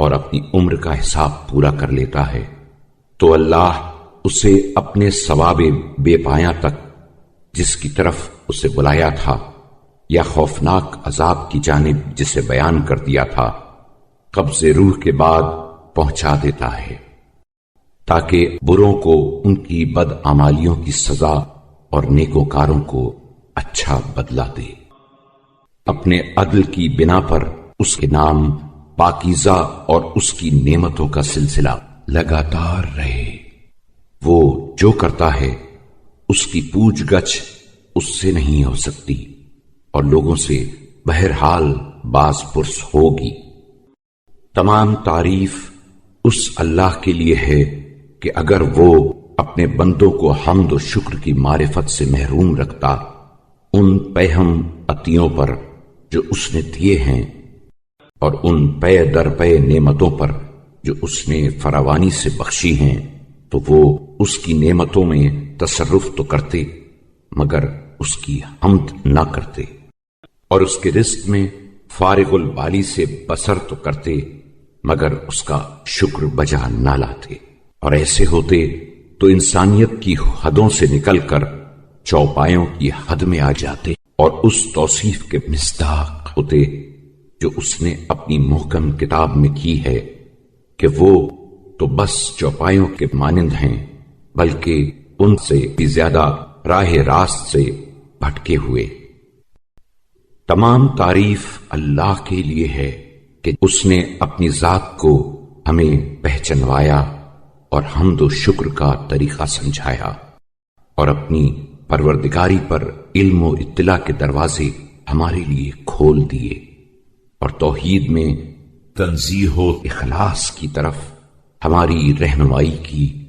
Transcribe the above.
اور اپنی عمر کا حساب پورا کر لیتا ہے تو اللہ اسے اپنے ثواب بے پایاں تک جس کی طرف اسے بلایا تھا یا خوفناک عذاب کی جانب جسے بیان کر دیا تھا قبض روح کے بعد پہنچا دیتا ہے تاکہ بروں کو ان کی بدعمالیوں کی سزا اور نیکوکاروں کو اچھا بدلہ دے۔ اپنے عدل کی بنا پر اس کے نام پاکیزہ اور اس کی نعمتوں کا سلسلہ لگاتار رہے۔ وہ جو کرتا ہے اس کی پوچھ گچھ اس سے نہیں ہو سکتی اور لوگوں سے بہرحال باز پرس ہوگی۔ تمام تعریف اس اللہ کے لیے ہے کہ اگر وہ اپنے بندوں کو حمد و شکر کی معرفت سے محروم رکھتا ان پہم عطیوں پر جو اس نے دیے ہیں اور ان پے در پے نعمتوں پر جو اس نے فراوانی سے بخشی ہیں تو وہ اس کی نعمتوں میں تصرف تو کرتے مگر اس کی حمد نہ کرتے، اور اس کے رزق میں فارغ البالی سے بسر تو کرتے مگر اس کا شکر بجا نہ لاتے، اور ایسے ہوتے تو انسانیت کی حدوں سے نکل کر چوپایوں کی حد میں آ جاتے اور اس توصیف کے مصداق ہوتے جو اس نے اپنی محکم کتاب میں کی ہے کہ وہ تو بس چوپایوں کے مانند ہیں بلکہ ان سے بھی زیادہ راہ راست سے بھٹکے ہوئے۔ تمام تعریف اللہ کے لیے ہے کہ اس نے اپنی ذات کو ہمیں پہچنوایا اور حمد و شکر کا طریقہ سمجھایا اور اپنی پروردگاری پر علم و اطلاع کے دروازے ہمارے لیے کھول دیے اور توحید میں تنزیہ و اخلاص کی طرف ہماری رہنمائی کی